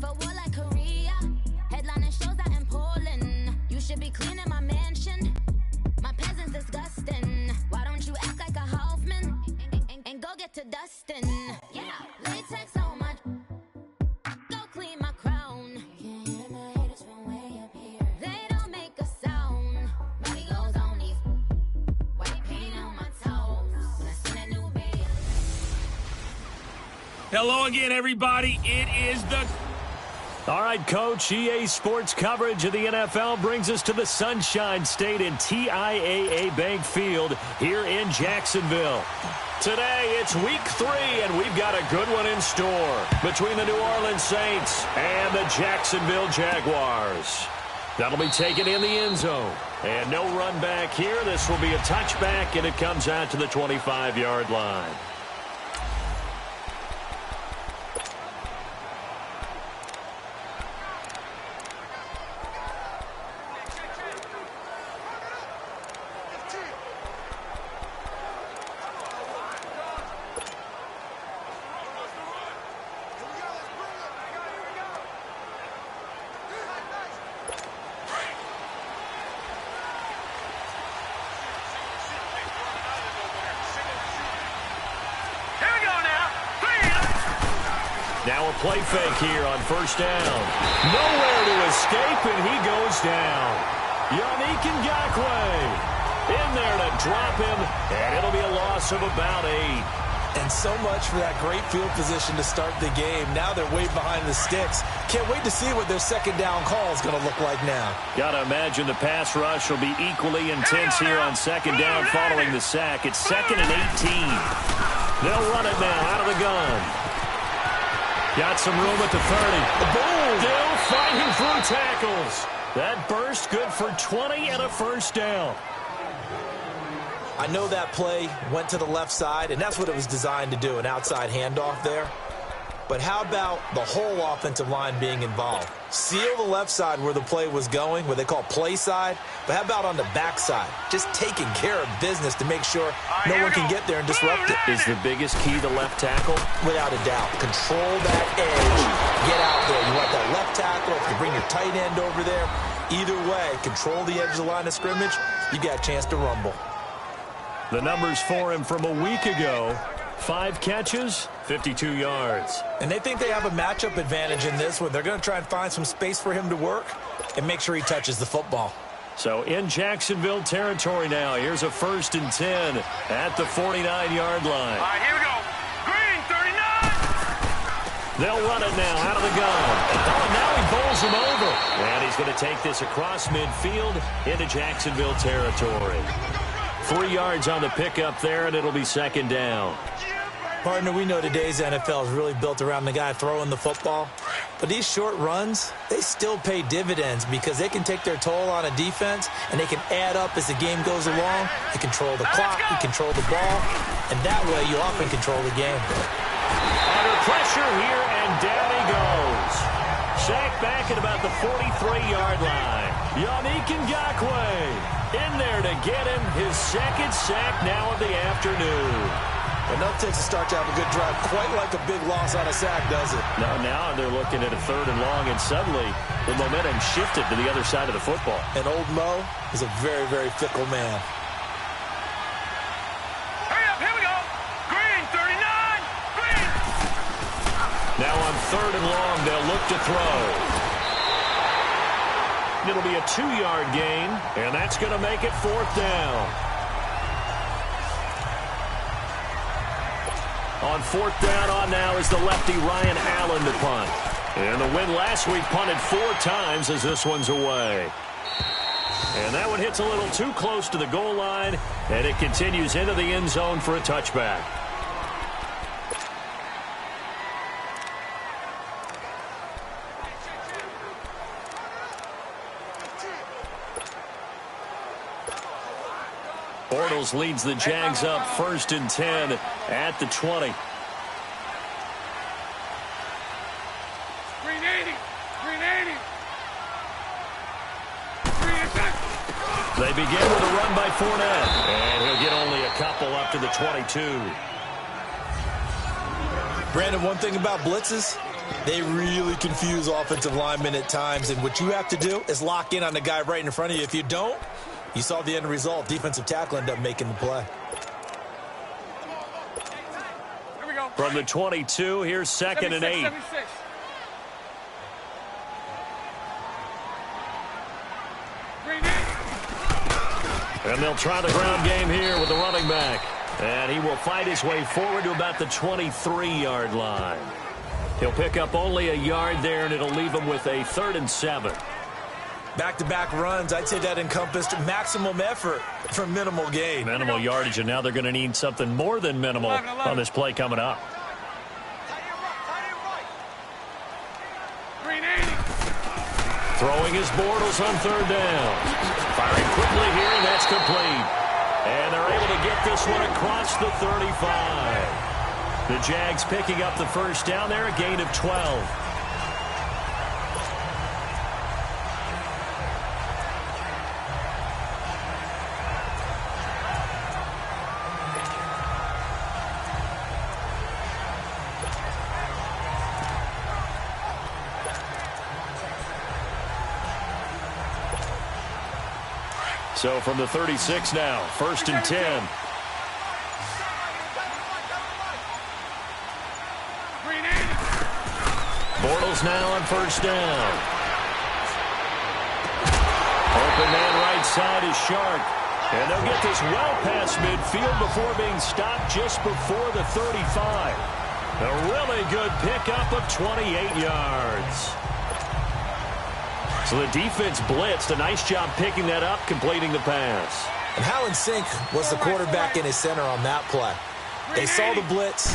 for war like Korea. Headlining shows out in Poland. You should be cleaning my mansion. My peasants disgusting. Why don't you act like a Hoffman and go get to dustin'? Yeah, latex on my. Go clean my crown. Can't hear my haters from way up here. They don't make a sound. Money goes on these. White paint on my toes. When I send a new baby. Hello again, everybody. It is the... All right, Coach, EA Sports coverage of the NFL brings us to the Sunshine State in TIAA Bank Field here in Jacksonville. Today, it's week 3, and we've got a good one in store between the New Orleans Saints and the Jacksonville Jaguars. That'll be taken in the end zone. And no run back here. This will be a touchback, and it comes out to the 25-yard line. Now a play fake here on first down. Nowhere to escape, and he goes down. Yannick Ngakoue in there to drop him, and it'll be a loss of about 8. And so much for that great field position to start the game. Now they're way behind the sticks. Can't wait to see what their second down call is going to look like now. Got to imagine the pass rush will be equally intense here on second down following the sack. It's 2nd and 18. They'll run it now out of the gun. Got some room at the 30. Still fighting through tackles. That burst good for 20 and a first down. I know that play went to the left side, and that's what it was designed to do, an outside handoff there. But how about the whole offensive line being involved? Seal the left side where the play was going, what they call play side. But how about on the back side? Just taking care of business to make sure no one can get there and disrupt it. Is the biggest key the left tackle? Without a doubt. Control that edge. Get out there. You want that left tackle. If you bring your tight end over there, either way, control the edge of the line of scrimmage, you got a chance to rumble. The numbers for him from a week ago. 5 catches, 52 yards. And they think they have a matchup advantage in this one. They're going to try and find some space for him to work and make sure he touches the football. So in Jacksonville territory now. Here's a 1st and 10 at the 49-yard line. All right, here we go. Green, 39. They'll run it now out of the gun. Oh, and now he bowls him over. And he's going to take this across midfield into Jacksonville territory. 3 yards on the pickup there, and it'll be 2nd down. Partner, we know today's NFL is really built around the guy throwing the football. But these short runs, they still pay dividends because they can take their toll on a defense, and they can add up as the game goes along. You control the clock, you control the ball, and that way you often control the game. Under pressure here, and down he goes. Sacked back at about the 43-yard line. Yannick Ngakoue in there to get him his 2nd sack now of the afternoon. Enough takes to start to have a good drive, quite like a big loss on a sack, does it? Now they're looking at a 3rd and long, and suddenly the momentum shifted to the other side of the football. And old Mo is a very, very fickle man. Hurry up, here we go. Green, 39. Green. Now on 3rd and long, they'll look to throw. It'll be a 2-yard gain, and that's going to make it 4th down. On 4th down on now is the lefty Ryan Allen to punt. And the win last week punted 4 times as this one's away. And that one hits a little too close to the goal line, and it continues into the end zone for a touchback. Bortles leads the Jags up 1st and 10 at the 20. Green 80. Green 80. Green 80. They begin with a run by Fournette. And he'll get only a couple up to the 22. Brandon, one thing about blitzes, They really confuse offensive linemen at times, and what you have to do is lock in on the guy right in front of you. If you don't, you saw the end result. Defensive tackle ended up making the play. From the 22, here's 2nd and 8. 76. And they'll try the ground game here with the running back. And he will fight his way forward to about the 23-yard line. He'll pick up only a yard there, and it'll leave him with a 3rd and 7. Back-to-back runs, I'd say that encompassed maximum effort for minimal gain. Minimal yardage, and now they're going to need something more than minimal 11. on this play coming up. Throwing his Bortles on 3rd down. Firing quickly here, and that's complete. And they're able to get this one across the 35. The Jags picking up the 1st down there, a gain of 12. So from the 36 now, 1st and 10. Bortles now on 1st down. Open man right side is Shark. And they'll get this well past midfield before being stopped just before the 35. A really good pickup of 28 yards. So the defense blitzed. A nice job picking that up, completing the pass. And how in sync was the quarterback in his center on that play? They saw the blitz,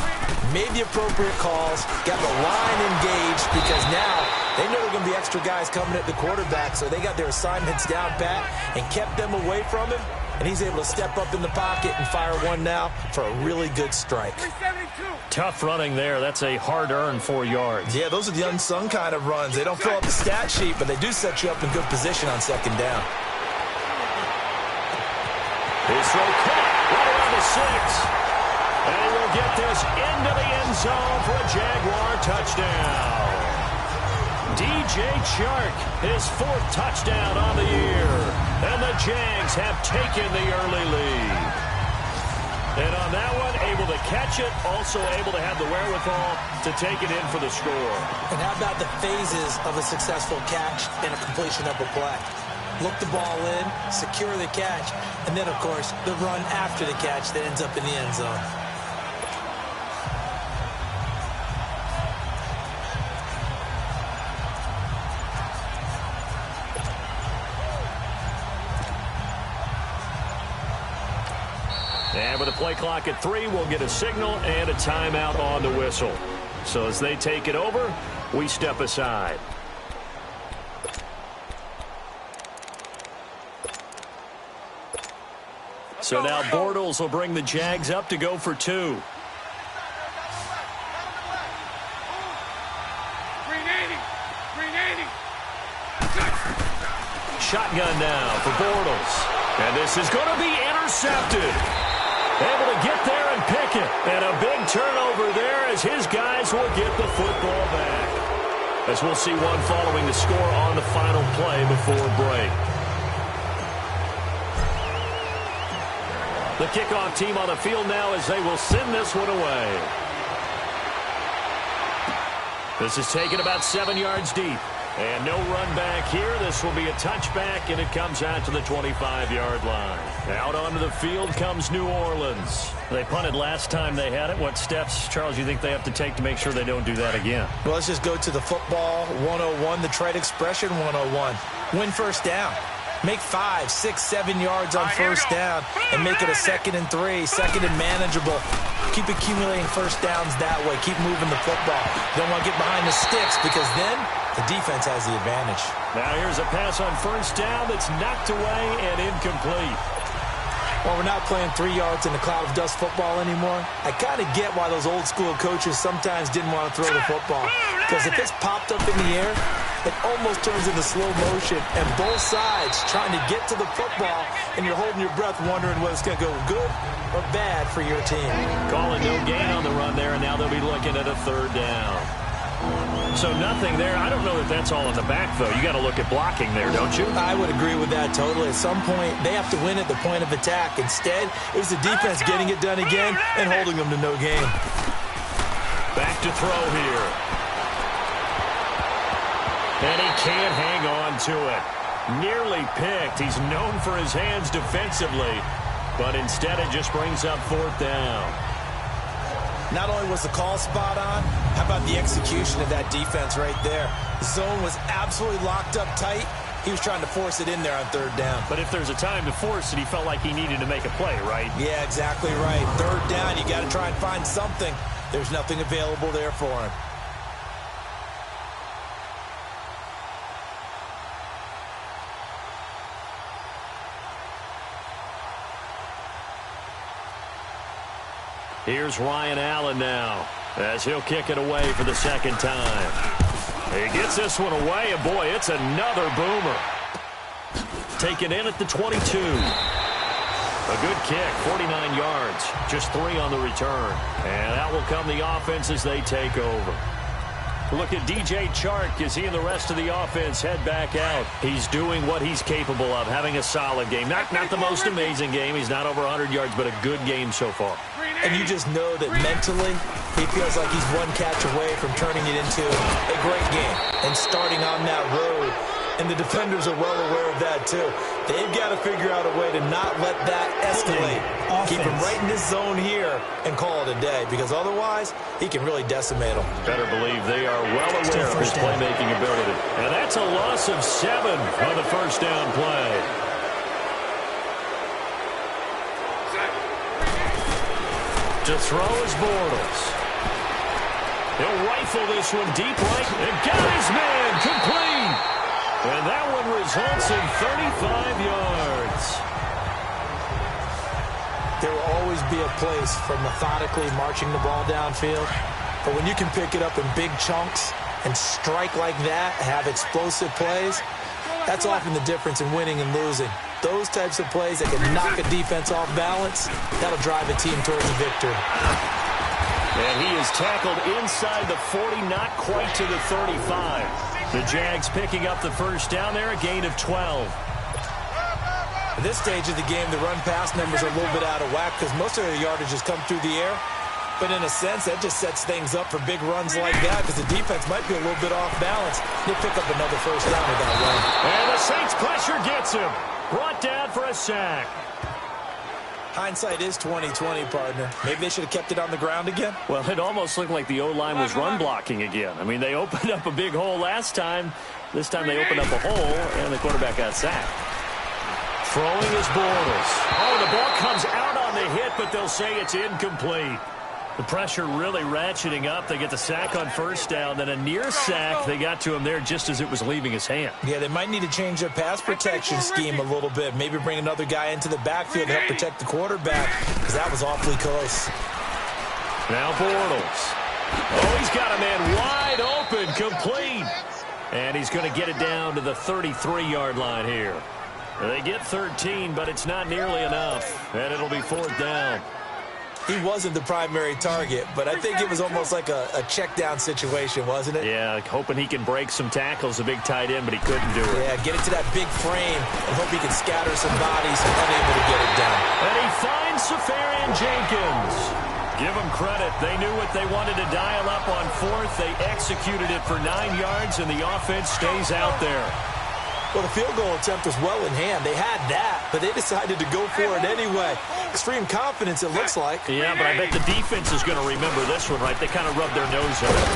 made the appropriate calls, got the line engaged, because now they know there are going to be extra guys coming at the quarterback, so they got their assignments down pat and kept them away from him, and he's able to step up in the pocket and fire one now for a really good strike. Tough running there. That's a hard-earned 4 yards. Yeah, those are the unsung kind of runs. They don't fill up the stat sheet, but they do set you up in good position on 2nd down. His throw caught right around the 6. And he will get this into the end zone for a Jaguar touchdown. DJ Chark, his 4th touchdown on the year. And the Jags have taken the early lead. And on that one, able to catch it, also able to have the wherewithal to take it in for the score. And how about the phases of a successful catch and a completion of a play? Look the ball in, secure the catch, and then, of course, the run after the catch that ends up in the end zone. And with the play clock at 3, we'll get a signal and a timeout on the whistle. So as they take it over, we step aside. So now Bortles will bring the Jags up to go for 2. Shotgun now for Bortles. And this is going to be intercepted. Able to get there and pick it. And a big turnover there as his guys will get the football back. As we'll see one following the score on the final play before break. The kickoff team on the field now as they will send this one away. This is taken about 7 yards deep. And no run back here. This will be a touchback, and it comes out to the 25-yard line. Out onto the field comes New Orleans. They punted last time they had it. What steps, Charles, you think they have to take to make sure they don't do that again? Well, let's just go to the football 101, the trade expression 101. Win 1st down. Make 5, 6, 7 yards on 1st down and make it a 2nd and 3, 2nd and manageable. Keep accumulating 1st downs that way. Keep moving the football. Don't want to get behind the sticks because then the defense has the advantage. Now here's a pass on 1st down that's knocked away and incomplete. Well, we're not playing 3 yards in the cloud of dust football anymore. I kind of get why those old school coaches sometimes didn't want to throw the football. Because if it's popped up in the air, it almost turns into slow motion. And both sides trying to get to the football, and you're holding your breath wondering whether it's going to go good or bad for your team. Calling no gain on the run there, and now they'll be looking at a 3rd down. So nothing there. I don't know that that's all in the back, though. You got to look at blocking there, don't you? I would agree with that totally. At some point, they have to win at the point of attack. Instead, it was the defense getting it done again and holding them to no gain. Back to throw here. And he can't hang on to it. Nearly picked. He's known for his hands defensively, but instead it just brings up 4th down. Not only was the call spot on, how about the execution of that defense right there? The zone was absolutely locked up tight. He was trying to force it in there on 3rd down. But if there's a time to force it, he felt like he needed to make a play, right? Yeah, exactly right. 3rd down, you got to try and find something. There's nothing available there for him. Here's Ryan Allen now, as he'll kick it away for the 2nd time. He gets this one away, and boy, it's another boomer. Taken in at the 22. A good kick, 49 yards, just 3 on the return. And out will come the offense as they take over. Look at DJ Chark as he and the rest of the offense head back out. He's doing what he's capable of, having a solid game. Not the most amazing game. He's not over 100 yards, but a good game so far. And you just know that mentally, he feels like he's one catch away from turning it into a great game and starting on that road. And the defenders are well aware of that, too. They've got to figure out a way to not let that escalate. Keep him right in this zone here and call it a day, because otherwise, he can really decimate them. Better believe they are well aware of his playmaking ability. And that's a loss of 7 on the 1st down play. To throw is Bortles. He'll rifle this one deep right and got his man complete. And that one results in 35 yards. There will always be a place for methodically marching the ball downfield. But when you can pick it up in big chunks and strike like that, have explosive plays, that's often the difference in winning and losing. Those types of plays that can knock a defense off balance, that'll drive a team towards a victory. And he is tackled inside the 40, not quite to the 35. The Jags picking up the 1st down there, a gain of 12. At this stage of the game, the run-pass numbers are a little bit out of whack because most of their yardage has come through the air. But in a sense, that just sets things up for big runs like that because the defense might be a little bit off balance. They'll pick up another 1st down with that run. And the Saints pressure gets him. Brought down for a sack. Hindsight is 20/20, partner. Maybe they should have kept it on the ground again. Well, it almost looked like the O-line was run blocking again. I mean, they opened up a big hole last time. This time they opened up a hole, and the quarterback got sacked. Throwing is Bortles. Oh, the ball comes out on the hit, but they'll say it's incomplete. The pressure really ratcheting up. They get the sack on 1st down, then a near sack. They got to him there just as it was leaving his hand. Yeah, they might need to change their pass protection scheme a little bit. Maybe bring another guy into the backfield to help protect the quarterback, because that was awfully close. Now Bortles. Oh, he's got a man wide open, complete. And he's going to get it down to the 33-yard line here. They get 13, but it's not nearly enough. And it'll be 4th down. He wasn't the primary target, but I think it was almost like a check-down situation, wasn't it? Yeah, hoping he can break some tackles, a big tight end, but he couldn't do it. Yeah, get it to that big frame and hope he can scatter some bodies, unable to get it done. And he finds Safarian Jenkins. Give them credit. They knew what they wanted to dial up on 4th. They executed it for 9 yards, and the offense stays out there. Well, the field goal attempt was well in hand. They had that, but they decided to go for it anyway. Extreme confidence, it looks like. Yeah, but I bet the defense is going to remember this one, right? They kind of rubbed their nose on it.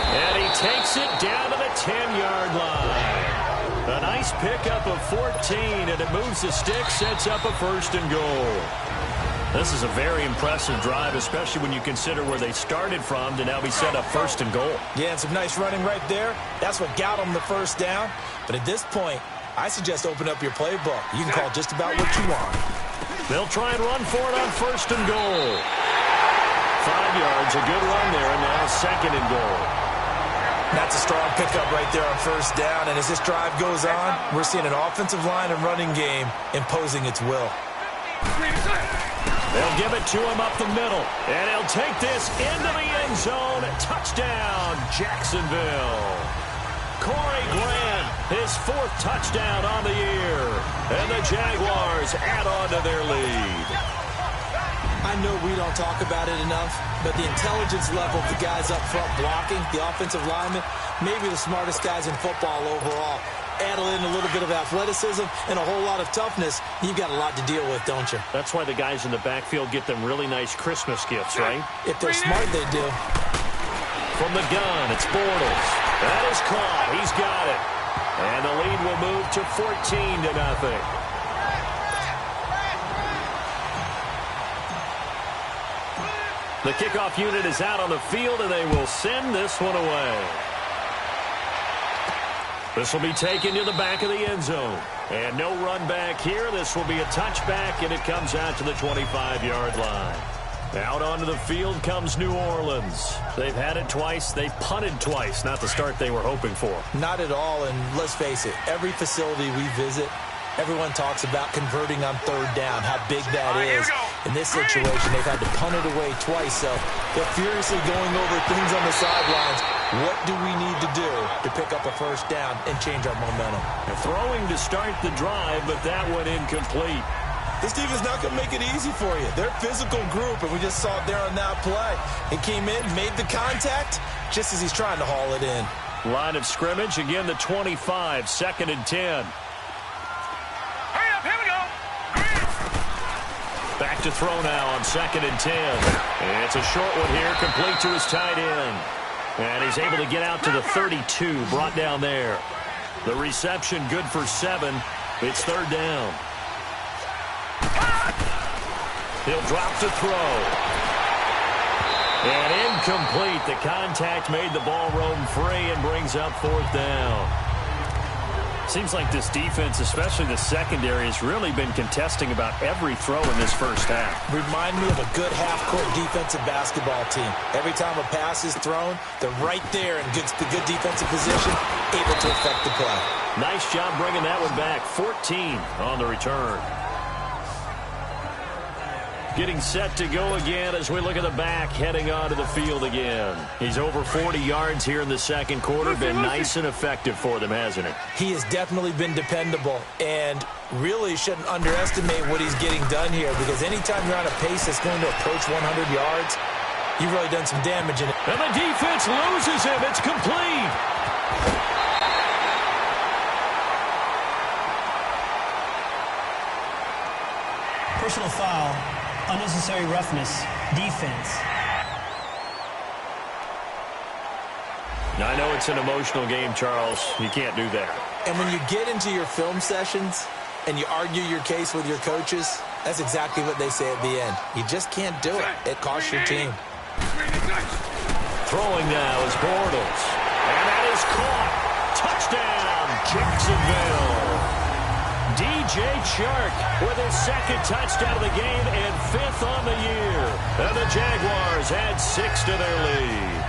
And he takes it down to the 10-yard line. A nice pickup of 14, and it moves the stick, sets up a 1st and goal. This is a very impressive drive, especially when you consider where they started from to now be set up 1st and goal. Yeah, and some nice running right there. That's what got them the 1st down. But at this point, I suggest open up your playbook. You can call just about what you want. They'll try and run for it on 1st and goal. 5 yards, a good run there, and now 2nd and goal. That's a strong pickup right there on 1st down. And as this drive goes on, we're seeing an offensive line and running game imposing its will. They'll give it to him up the middle. And he'll take this into the end zone. Touchdown, Jacksonville. Corey Grant, his 4th touchdown on the year. And the Jaguars add on to their lead. I know we don't talk about it enough, but the intelligence level of the guys up front blocking, the offensive linemen, maybe the smartest guys in football overall. Add in a little bit of athleticism and a whole lot of toughness, you've got a lot to deal with, don't you? That's why the guys in the backfield get them really nice Christmas gifts, right? If they're smart, they do. From the gun, it's Bortles. That is caught. He's got it. And the lead will move to 14-0. The kickoff unit is out on the field, and they will send this one away. This will be taken to the back of the end zone. And no run back here. This will be a touchback, and it comes out to the 25-yard line. Out onto the field comes New Orleans. They've had it twice. They punted twice. Not the start they were hoping for. Not at all, and let's face it, every facility we visit, everyone talks about converting on 3rd down, how big that is. In this situation, they've had to punt it away twice, so they're furiously going over things on the sidelines. What do we need to do to pick up a 1st down and change our momentum? They're throwing to start the drive, but that one incomplete. This team is not going to make it easy for you. They're a physical group, and we just saw it there on that play. He came in, made the contact, just as he's trying to haul it in. Line of scrimmage, again the 25, 2nd and 10. Back to throw now on 2nd and 10. And it's a short one here, complete to his tight end. And he's able to get out to the 32, brought down there. The reception good for 7. It's 3rd down. He'll drop to throw. And incomplete. The contact made the ball roam free and brings up 4th down. Seems like this defense, especially the secondary, has really been contesting about every throw in this first half. Remind me of a good half-court defensive basketball team. Every time a pass is thrown, they're right there in good defensive position, able to affect the play. Nice job bringing that one back. 14 on the return. Getting set to go again as we look at the back, heading onto the field again. He's over 40 yards here in the 2nd quarter. Been nice and effective for them, hasn't he? He has definitely been dependable, and really shouldn't underestimate what he's getting done here, because anytime you're on a pace that's going to approach 100 yards, you've really done some damage in it. And the defense loses him. It's complete. Personal foul. Unnecessary roughness. Defense. Now, I know it's an emotional game, Charles. You can't do that. And when you get into your film sessions and you argue your case with your coaches, that's exactly what they say at the end. You just can't do it. It costs your team. Throwing now is Bortles. And that is caught. Touchdown, Jacksonville. DJ Chark with his 2nd touchdown of the game and 5th on the year. And the Jaguars add 6 to their lead.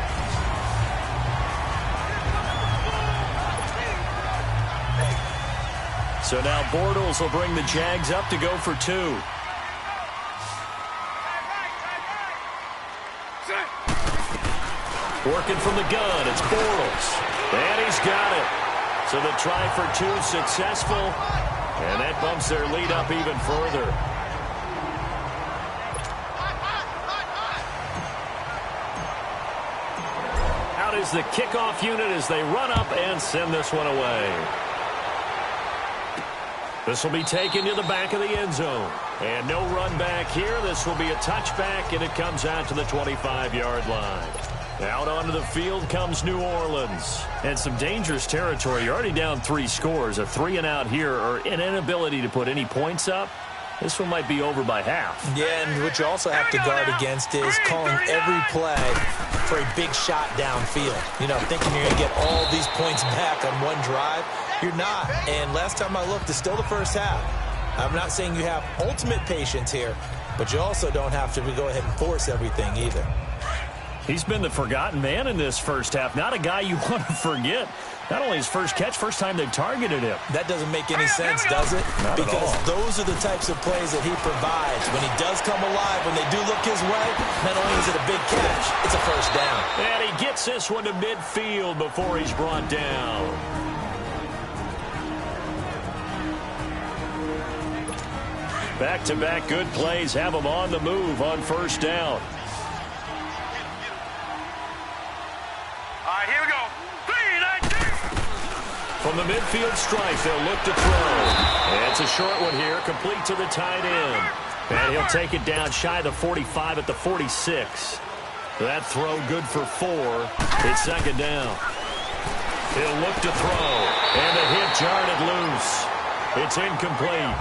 So now Bortles will bring the Jags up to go for 2. Working from the gun, it's Bortles. And he's got it. So the try for 2 successful. And that bumps their lead up even further. Out is the kickoff unit as they run up and send this one away. This will be taken to the back of the end zone. And no run back here. This will be a touchback, and it comes out to the 25-yard line. Out onto the field comes New Orleans. And some dangerous territory. You're already down 3 scores. A 3-and-out here, or an inability to put any points up. This one might be over by half. Yeah, and what you also have to guard against is calling every play for a big shot downfield. You know, thinking you're going to get all these points back on one drive. You're not. And last time I looked, it's still the first half. I'm not saying you have ultimate patience here, but you also don't have to go ahead and force everything either. He's been the forgotten man in this first half. Not a guy you want to forget. Not only his first catch, first time they've targeted him. That doesn't make any sense, does it? Not because at all. Those are the types of plays that he provides. When he does come alive, when they do look his way, not only is it a big catch, it's a first down. And he gets this one to midfield before he's brought down. Back-to-back good plays have him on the move on first down. All right, here we go. 3-19. From the midfield stripe, they'll look to throw. And it's a short one here, complete to the tight end. And he'll take it down shy of the 45 at the 46. That throw good for 4. It's second down. He'll look to throw. And the hit jarred it loose. It's incomplete.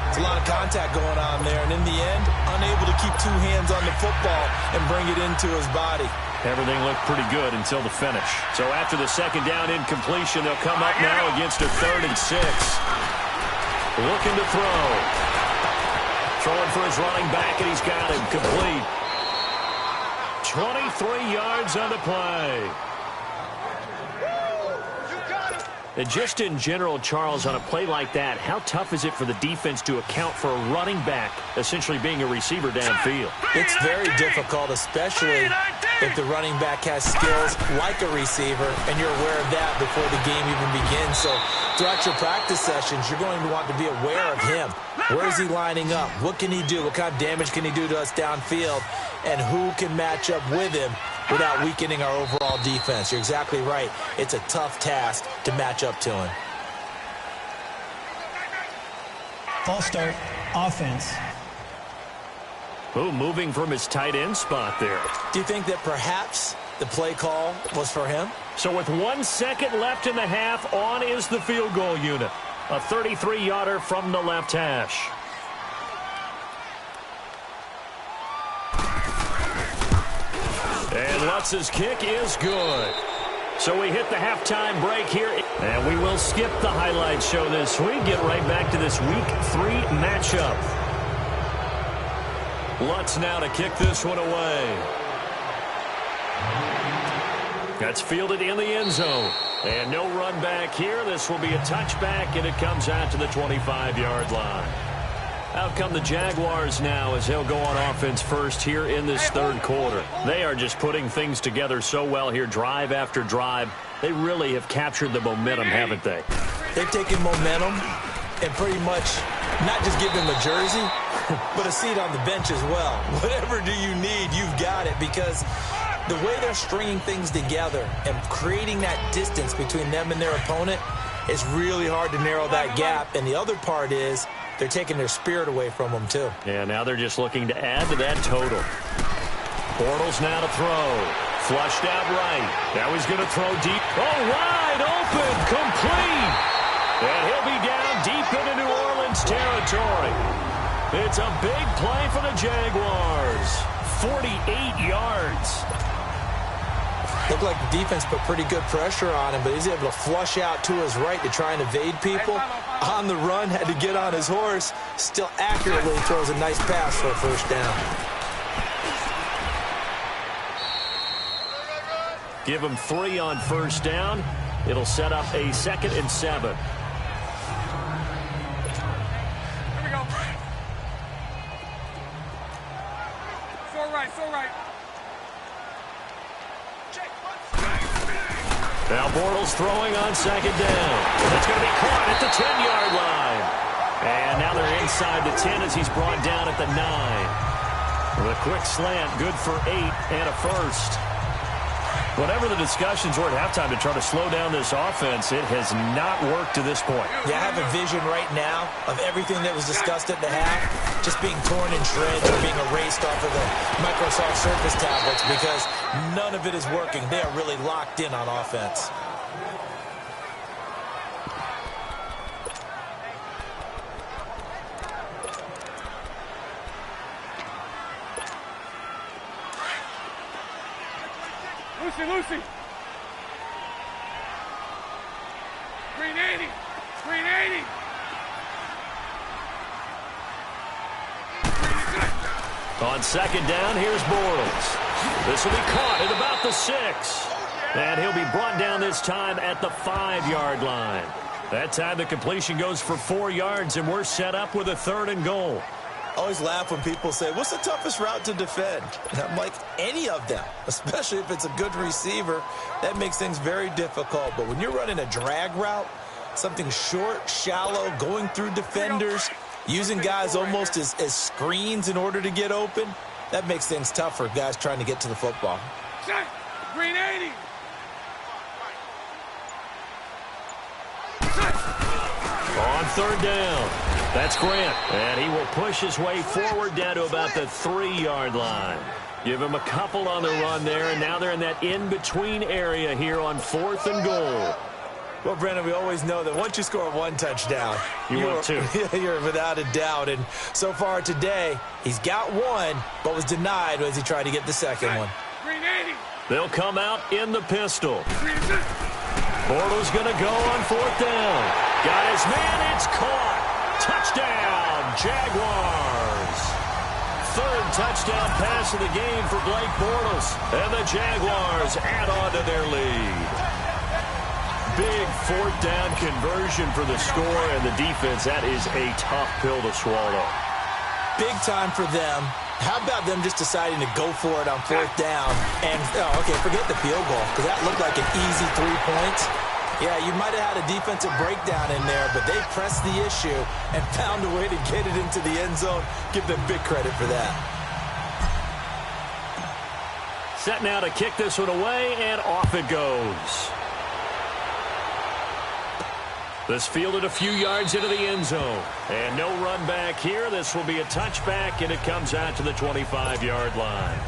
It's a lot of contact going on there, and in the end, unable to keep 2 hands on the football and bring it into his body. Everything looked pretty good until the finish. So after the second down incompletion, they'll come up now against a 3rd and 6. Looking to throw. Throwing for his running back, and he's got him complete. 23 yards on the play. And just in general, Charles, on a play like that, how tough is it for the defense to account for a running back essentially being a receiver downfield? It's very difficult, especially if the running back has skills like a receiver, and you're aware of that before the game even begins. So throughout your practice sessions, you're going to want to be aware of him. Where is he lining up? What can he do? What kind of damage can he do to us downfield? And who can match up with him without weakening our overall defense? You're exactly right. It's a tough task to match up to him. False start, offense. Oh, moving from his tight end spot there. Do you think that perhaps the play call was for him? So with 1 second left in the half, on is the field goal unit. A 33-yarder from the left hash. And Lutz's kick is good. So we hit the halftime break here. And we will skip the highlight show this week. Get right back to this Week 3 matchup. Lutz now to kick this one away. That's fielded in the end zone. And no run back here. This will be a touchback, and it comes out to the 25-yard line. Out come the Jaguars now as they'll go on offense first here in this third quarter. They are just putting things together so well here, drive after drive. They really have captured the momentum, haven't they? They've taken momentum and pretty much not just give him a jersey, but a seat on the bench as well. Whatever do you need, you've got it, because the way they're stringing things together and creating that distance between them and their opponent, it's really hard to narrow that gap. And the other part is they're taking their spirit away from them, too. Yeah, now they're just looking to add to that total. Bortles now to throw. Flushed out right. Now he's going to throw deep. Oh, wide open. Complete. And he'll be down deep into New Orleans territory. It's a big play for the Jaguars. 48 yards. Looked like the defense put pretty good pressure on him, but he's able to flush out to his right to try and evade people. On the run, had to get on his horse. Still accurately throws a nice pass for a first down. Give him 3 on first down. It'll set up a 2nd and 7. Here we go. So right, so right. Now Bortles throwing on 2nd down. It's going to be caught at the 10-yard line. And now they're inside the 10 as he's brought down at the 9. With a quick slant, good for 8 and a first. Whatever the discussions were at halftime to try to slow down this offense, it has not worked to this point. Yeah, I have a vision right now of everything that was discussed at the half just being torn in shreds or being erased off of the Microsoft Surface tablets, because none of it is working. They are really locked in on offense. Lucy. 380. 380. On 2nd down, here's Bortles. This will be caught at about the 6. And he'll be brought down this time at the 5-yard line. That time the completion goes for 4 yards, and we're set up with a 3rd and goal. I always laugh when people say, what's the toughest route to defend? And I'm like, any of them, especially if it's a good receiver. That makes things very difficult. But when you're running a drag route, something short, shallow, going through defenders, using guys almost as screens in order to get open, that makes things tough for guys trying to get to the football. Green 80. On 3rd down, that's Grant. And he will push his way forward down to about the 3-yard line. Give him a couple on the run there, and now they're in that in-between area here on 4th and goal. Well, Brennan, we always know that once you score 1 touchdown, you're 2. You're without a doubt. And so far today, he's got 1, but was denied as he tried to get the second one. They'll come out in the pistol. Bortles going to go on 4th down. Got his man. It's caught. Touchdown, Jaguars. 3rd touchdown pass of the game for Blake Bortles. And the Jaguars add on to their lead. Big 4th down conversion for the score, and the defense, that is a tough pill to swallow. Big time for them. How about them just deciding to go for it on 4th down? And, okay, forget the field goal, because that looked like an easy 3 points. Yeah, you might have had a defensive breakdown in there, but they pressed the issue and found a way to get it into the end zone. Give them big credit for that. Set now to kick this one away, and off it goes. This fielded a few yards into the end zone. And no run back here. This will be a touchback, and it comes out to the 25-yard line.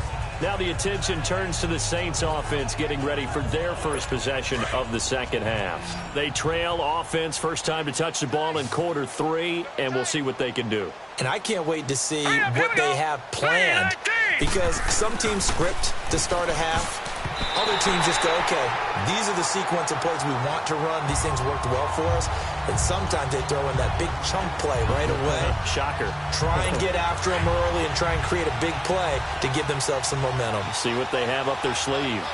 Now the attention turns to the Saints offense getting ready for their first possession of the second half. They trail offense, first time to touch the ball in quarter 3, and we'll see what they can do. And I can't wait to see what they have planned, because some teams script to start a half. Other teams just go, okay, these are the sequence of plays we want to run. These things worked well for us. And sometimes they throw in that big chunk play right away. Shocker. Try and get after them early and try and create a big play to give themselves some momentum. See what they have up their sleeve.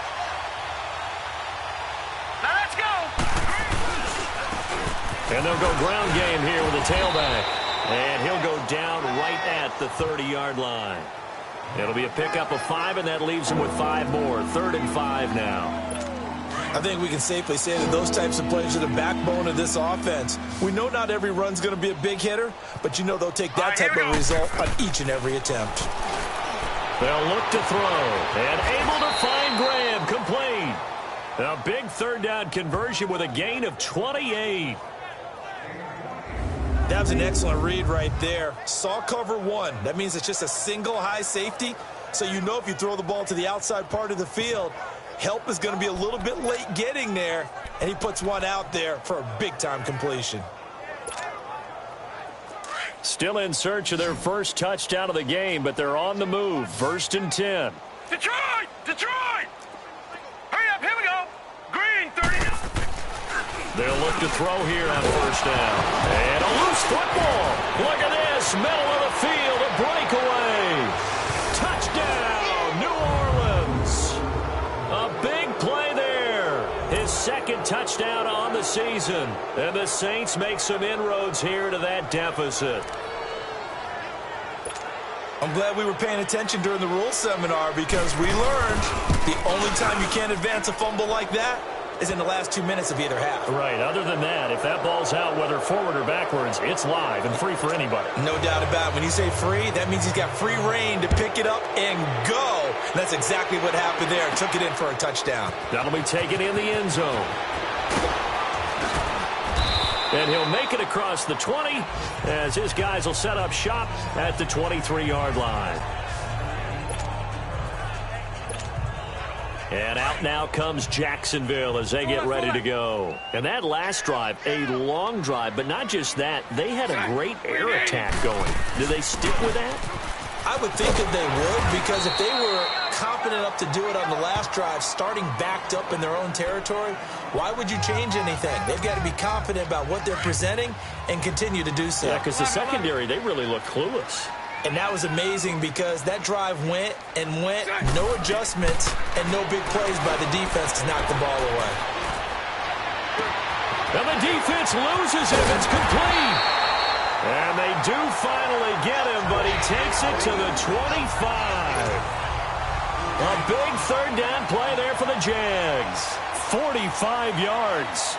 Now let's go. And they'll go ground game here with a tailback. And he'll go down right at the 30-yard line. It'll be a pickup of 5, and that leaves him with 5 more. 3rd and 5 now. I think we can safely say that those types of plays are the backbone of this offense. We know not every run's going to be a big hitter, but you know they'll take that type of result on each and every attempt. They'll look to throw, and able to find Graham, complete. A big 3rd down conversion with a gain of 28. That was an excellent read right there. Saw cover 1. That means it's just a single high safety. So you know if you throw the ball to the outside part of the field, help is going to be a little bit late getting there. And he puts one out there for a big-time completion. Still in search of their first touchdown of the game, but they're on the move. 1st and 10. Detroit! Detroit! Hurry up, here we go. Green 30. They'll look to throw here on 1st down. And a loose football. Look at this. Middle of the field. A breakaway. Touchdown, New Orleans. A big play there. His 2nd touchdown on the season. And the Saints make some inroads here to that deficit. I'm glad we were paying attention during the rules seminar, because we learned the only time you can't advance a fumble like that is in the last 2 minutes of either half. Right. Other than that, if that ball's out, whether forward or backwards, it's live and free for anybody. No doubt about it. When you say free, that means he's got free reign to pick it up and go. And that's exactly what happened there. Took it in for a touchdown. That'll be taken in the end zone. And he'll make it across the 20 as his guys will set up shop at the 23-yard line. And out now comes Jacksonville as they get ready to go. And that last drive, a long drive, but not just that. They had a great air attack going. Do they stick with that? I would think that they would, because if they were confident enough to do it on the last drive, starting backed up in their own territory, why would you change anything? They've got to be confident about what they're presenting and continue to do so. Yeah, because the secondary, they really look clueless. And that was amazing because that drive went and went, no adjustments and no big plays by the defense to knock the ball away. And the defense loses him. It's complete. And they do finally get him, but he takes it to the 25. A big third down play there for the Jags. 45 yards.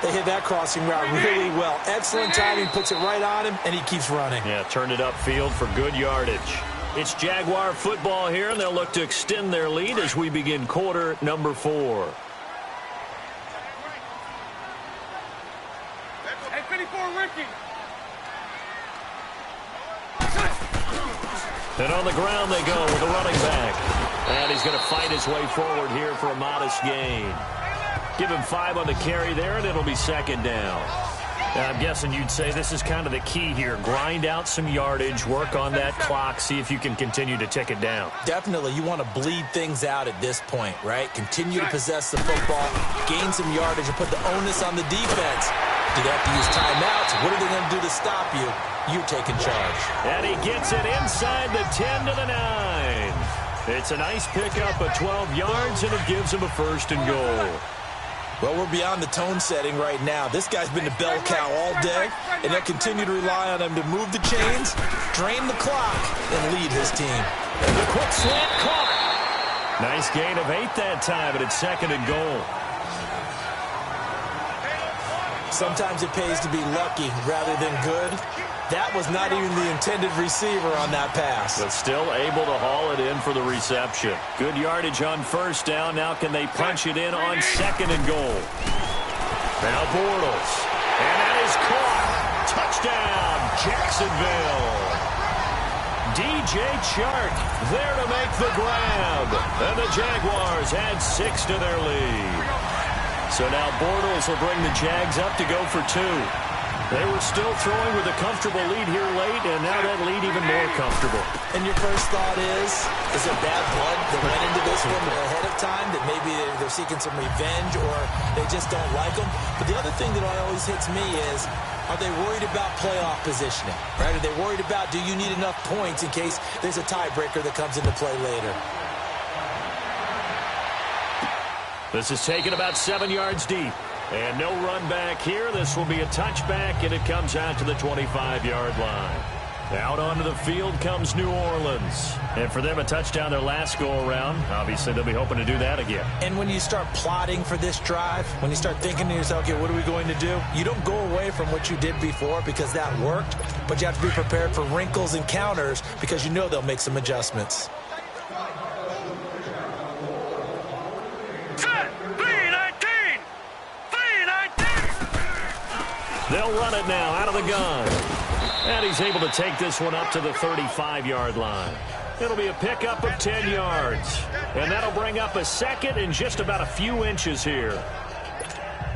They hit that crossing route really well. Excellent timing, puts it right on him, and he keeps running. Yeah, turned it upfield for good yardage. It's Jaguar football here, and they'll look to extend their lead as we begin quarter number 4. Hey, 54, Ricky. And on the ground they go with the running back. And he's going to fight his way forward here for a modest gain. Give him 5 on the carry there, and it'll be second down. Now, I'm guessing you'd say this is kind of the key here. Grind out some yardage, work on that clock, see if you can continue to tick it down. Definitely. You want to bleed things out at this point, right? Continue to possess the football, gain some yardage, and put the onus on the defense. Do they have to use timeouts? What are they going to do to stop you? You're taking charge. And he gets it inside the 10 to the 9. It's a nice pickup of 12 yards, and it gives him a first and goal. Well, we're beyond the tone setting right now. This guy's been the bell cow all day, and they'll continue to rely on him to move the chains, drain the clock, and lead his team. And the quick slant caught. Nice gain of 8 that time, but it's second and goal. Sometimes it pays to be lucky rather than good. That was not even the intended receiver on that pass. But still able to haul it in for the reception. Good yardage on first down. Now can they punch it in on second and goal? Now Bortles. And that is caught. Touchdown, Jacksonville. DJ Chark there to make the grab. And the Jaguars add 6 to their lead. So now Bortles will bring the Jags up to go for 2. They were still throwing with a comfortable lead here late, and now that lead even more comfortable. And your first thought is there bad blood that went into this one ahead of time, that maybe they're seeking some revenge or they just don't like them? But the other thing that always hits me is, are they worried about playoff positioning? Right? Are they worried about, do you need enough points in case there's a tiebreaker that comes into play later? This is taken about 7 yards deep. And no run back here. This will be a touchback, and it comes out to the 25-yard line. Out onto the field comes New Orleans. And for them, a touchdown their last go-around. Obviously, they'll be hoping to do that again. And when you start plotting for this drive, when you start thinking to yourself, okay, what are we going to do? You don't go away from what you did before because that worked, but you have to be prepared for wrinkles and counters because you know they'll make some adjustments. They'll run it now out of the gun. And he's able to take this one up to the 35-yard line. It'll be a pickup of 10 yards. And that'll bring up a second and just about a few inches here.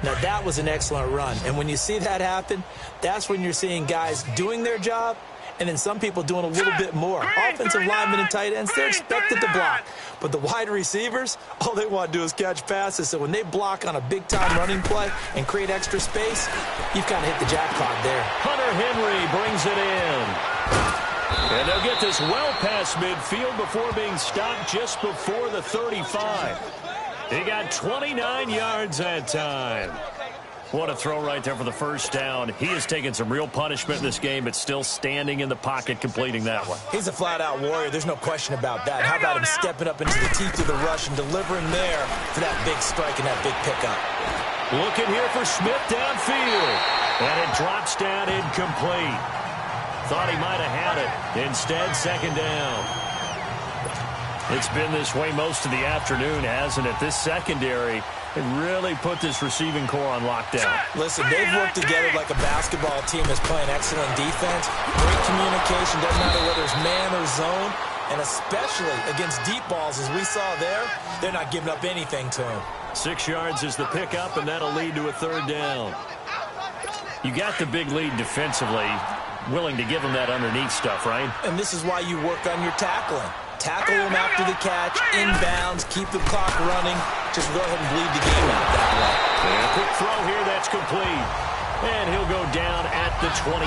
Now, that was an excellent run. And when you see that happen, that's when you're seeing guys doing their job and then some people doing a little bit more. Offensive linemen and tight ends, they're expected to block. But the wide receivers, all they want to do is catch passes. So when they block on a big-time running play and create extra space, you've kind of hit the jackpot there. Hunter Henry brings it in. And they'll get this well past midfield before being stopped just before the 35. He got 29 yards that time. What a throw right there for the first down. He has taken some real punishment in this game, but still standing in the pocket, completing that one. He's a flat-out warrior. There's no question about that. How about him stepping up into the teeth of the rush and delivering there for that big strike and that big pickup? Looking here for Smith downfield. And it drops down incomplete. Thought he might have had it. Instead, second down. It's been this way most of the afternoon, hasn't it? This secondary really put this receiving core on lockdown. Listen, they've worked together like a basketball team is playing excellent defense. Great communication, doesn't matter whether it's man or zone. And especially against deep balls, as we saw there, they're not giving up anything to him. 6 yards is the pickup, and that'll lead to a third down. You got the big lead defensively, willing to give them that underneath stuff, right? And this is why you work on your tackling. Tackle them after the catch, inbounds, keep the clock running. Just go ahead and bleed the game out that way. And a quick throw here, that's complete. And he'll go down at the 28.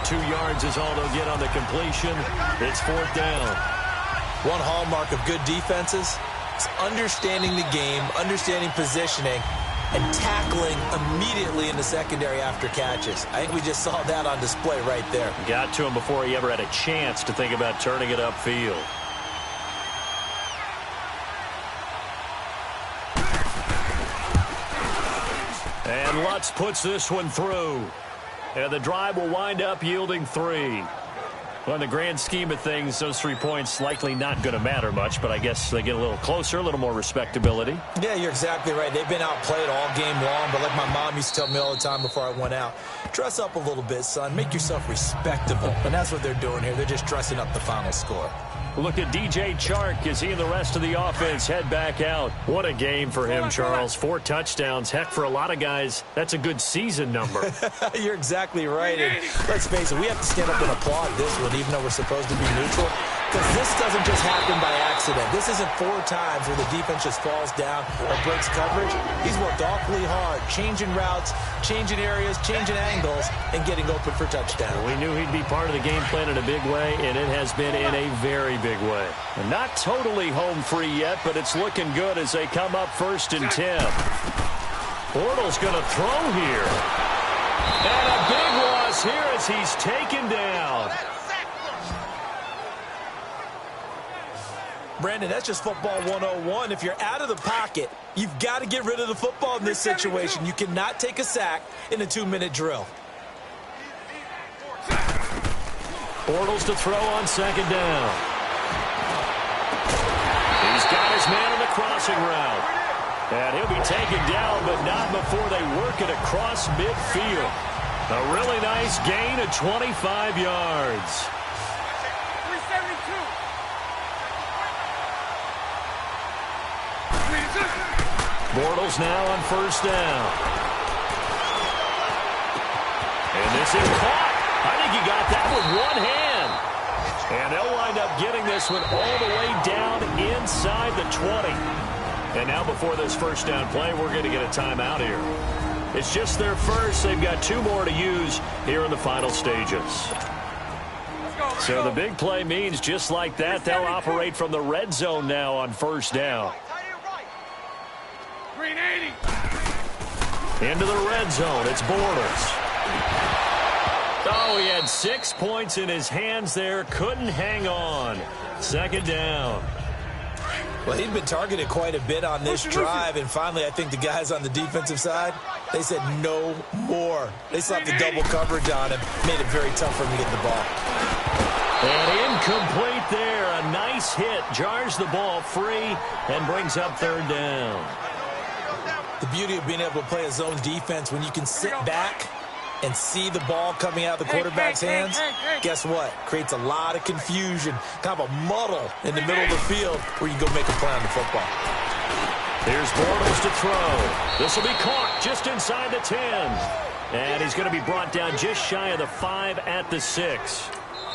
2 yards is all they'll get on the completion. It's 4th down. One hallmark of good defenses is understanding the game, understanding positioning, and tackling immediately in the secondary after catches. I think we just saw that on display right there. Got to him before he ever had a chance to think about turning it upfield. And Lutz puts this one through. And the drive will wind up yielding 3. Well, in the grand scheme of things, those 3 points likely not going to matter much, but I guess they get a little closer, a little more respectability. Yeah, you're exactly right. They've been outplayed all game long, but like my mom used to tell me all the time before I went out, dress up a little bit, son. Make yourself respectable. And that's what they're doing here. They're just dressing up the final score. Look at DJ Chark as he and the rest of the offense head back out. What a game for him, Charles. 4 touchdowns. Heck, for a lot of guys, that's a good season number. You're exactly right. And let's face it, we have to stand up and applaud this one, even though we're supposed to be neutral. Because this doesn't just happen by accident. This isn't 4 times where the defense just falls down or breaks coverage. He's worked awfully hard, changing routes, changing areas, changing angles, and getting open for touchdown. We knew he'd be part of the game plan in a big way, and it has been in a very big way. Not totally home free yet, but it's looking good as they come up 1st and 10. Bortles going to throw here. And a big loss here as he's taken down. Brandon, that's just football 101. If you're out of the pocket, you've got to get rid of the football in this situation. You cannot take a sack in a 2-minute drill. Bortles to throw on 2nd down. He's got his man on the crossing route. And he'll be taken down, but not before they work it across midfield. A really nice gain of 25 yards. Bortles now on 1st down. And this is caught. I think he got that with one hand. And they'll wind up getting this one all the way down inside the 20. And now before this 1st down play, we're going to get a timeout here. It's just their first. They've got 2 more to use here in the final stages. So the big play means just like that, they'll operate from the red zone now on 1st down. Into the red zone, it's Bortles. Oh, he had 6 points in his hands there, couldn't hang on. 2nd down. Well, he'd been targeted quite a bit on this drive, and finally I think the guys on the defensive side, they said no more. They slapped the double coverage on him, made it very tough for him to get the ball. And incomplete there, a nice hit, jars the ball free and brings up 3rd down. The beauty of being able to play a zone defense when you can sit back and see the ball coming out of the quarterback's hands, guess what? Creates a lot of confusion, kind of a muddle in the middle of the field where you go make a play on the football. Here's Bortles to throw. This will be caught just inside the 10. And he's going to be brought down just shy of the 5 at the 6.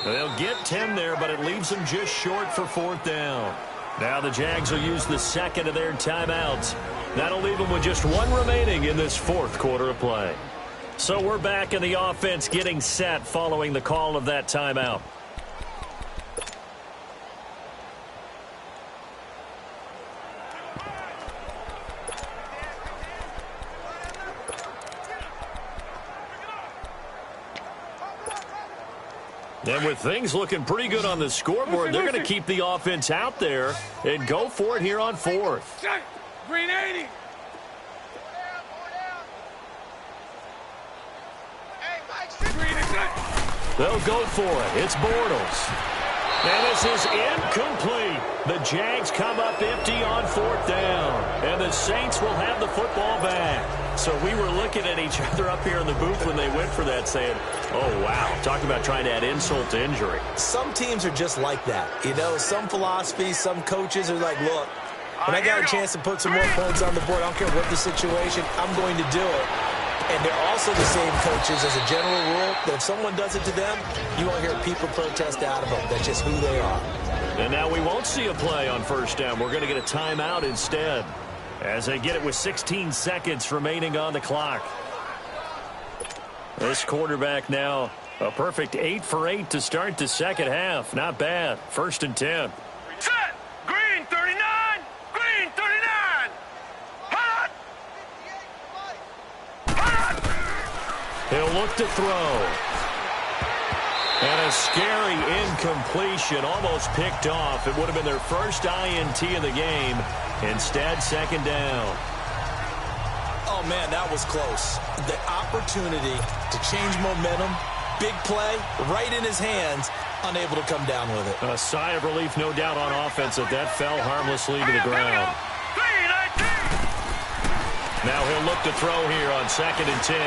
They'll get 10 there, but it leaves them just short for 4th down. Now the Jags will use the 2nd of their timeouts. That'll leave them with just 1 remaining in this 4th quarter of play. So we're back in the offense getting set following the call of that timeout. And with things looking pretty good on the scoreboard, they're going to keep the offense out there and go for it here on 4th. Green 80. They'll go for it. It's Bortles. And this is incomplete. The Jags come up empty on 4th down. And the Saints will have the football back. So we were looking at each other up here in the booth when they went for that saying, oh, wow, talking about trying to add insult to injury. Some teams are just like that. You know, some philosophies, some coaches are like, look, when I got a chance to put some more points on the board, I don't care what the situation, I'm going to do it. And they're also the same coaches as a general rule that if someone does it to them, you won't hear people protest out of them. That's just who they are. And now we won't see a play on 1st down. We're going to get a timeout instead as they get it with 16 seconds remaining on the clock. This quarterback now A perfect 8 for 8 to start the second half. Not bad. 1st and 10. Set. Green 39. Green 39. Hot. Hot. He'll look to throw. And a scary incompletion, almost picked off. It would have been their first INT of the game. Instead, 2nd down. Oh, man, that was close. The opportunity to change momentum, big play, right in his hands, unable to come down with it. A sigh of relief, no doubt, on offense that fell harmlessly to the ground. Now he'll look to throw here on 2nd and 10.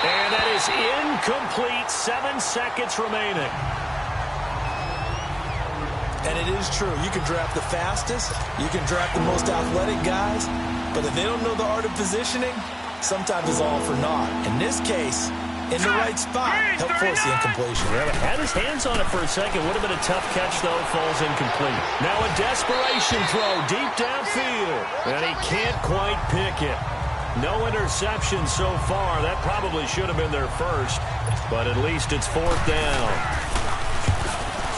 And that is incomplete. 7 seconds remaining. And it is true. You can draft the fastest. You can draft the most athletic guys. But if they don't know the art of positioning, sometimes it's all for naught. In this case, in the right spot, help force the incompletion. Yeah, had his hands on it for a second. Would have been a tough catch, though. Falls incomplete. Now a desperation throw deep downfield. And he can't quite pick it. No interception so far. That probably should have been their first. But at least it's 4th down.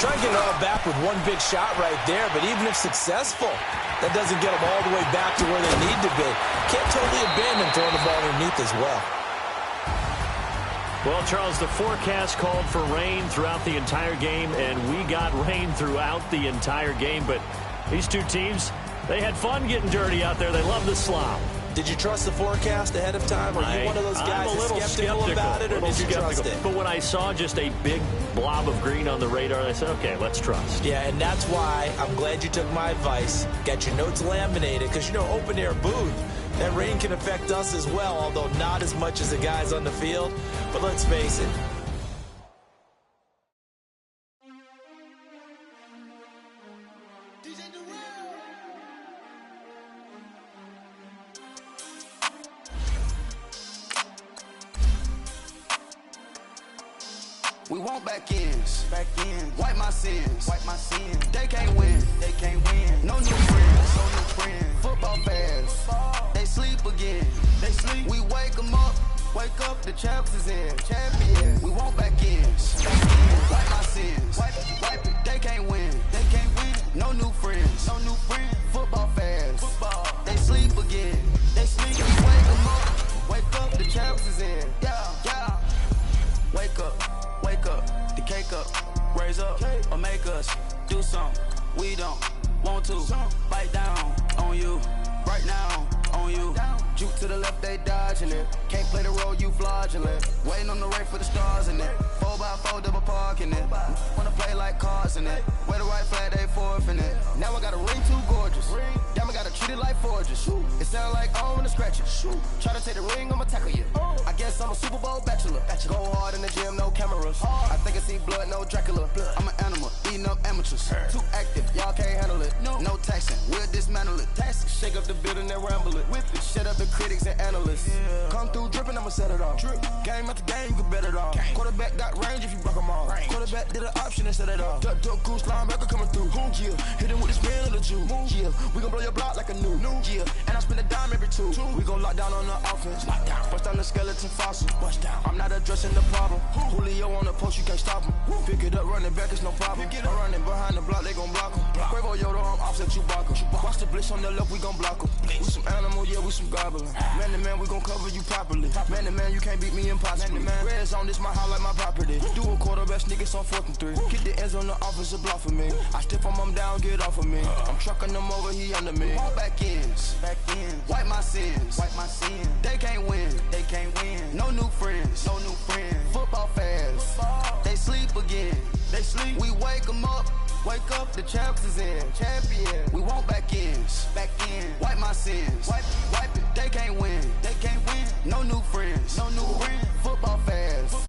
Try and get it all back with one big shot right there. But even if successful, that doesn't get them all the way back to where they need to be. Can't totally abandon throwing the ball underneath as well. Well, Charles, the forecast called for rain throughout the entire game, and we got rain throughout the entire game. But these two teams, they had fun getting dirty out there. They love the slop. Did you trust the forecast ahead of time? Are you one of those guys that's skeptical about it, or did you trust it? But when I saw just a big blob of green on the radar, I said, okay, let's trust. Yeah, and that's why I'm glad you took my advice. Got your notes laminated, because, you know, open-air booth, that rain can affect us as well, although not as much as the guys on the field. But let's face it. We want back ends. Wipe my sins. They can't win. No new friends. Football fans. They sleep again. We wake them up. Wake up, the champs is in. Champion. We want back ends. Wipe my sins. Wipe it. They can't win. No new friends. Football fans. They sleep again. We wake them up. Wake up, the champs is in. Yeah. Wake up, the cake up, raise up, or make us do something we don't want to. Bite down on you, right now on you. Juke to the left, they dodging it. Can't play the role, you fraudulent. Waiting on the right for the stars in it. 4x4 double parking it. Wanna play like cars in it. Wear the right flag, they forfeiting it. Now I got a ring too gorgeous. Damn, I gotta treat it like forges. It sound like I wanna scratch it. Try to take the ring, I'ma tackle you. I guess I'm a Super Bowl bachelor. Go hard in the gym, no cameras. I think I see blood, no Dracula. I'm an animal, eating up amateurs. Too active, y'all can't handle it. No taxing, we'll dismantle it. Shake up the building and ramble it. Whip it, shut up the critics and analysts. Come through dripping, I'ma set it off. Game after game, you can bet it off. Quarterback got range if you block them all. Quarterback did an option and set it off. Duck goose linebacker coming through. Yeah, hit him with the spin of the Jew. Yeah, we gon' blow your block like a new. Yeah, and I spend a dime every two. We gon' lock down on the offense. Bust down the skeleton fossil. I'm not addressing the problem. Julio on the post, you can't stop him. Pick it up, running back, it's no problem. I'm running behind the block, they gon' block him. Quavo Yoda, I'm offset Chewbacca. Watch the blitz on the left, we gon' block him. We some animal, yeah, we some goblin. Man to man, we gon' cover you properly. Man to man, you can't beat me impossibly. Red zone, this my house like my property. Do a quarterback, niggas on 4th and 3. Get the ends on the offensive block for me. I stiff him down, get off of me. I'm trucking them over, he under me. Back ends. Wipe my sins. They can't win. No new friends. Football fans. They sleep again. We wake them up. Wake up, the champs is in. Champion. We want back ends. Wipe my sins. Wipe it. They can't win. No new friends. Football fans.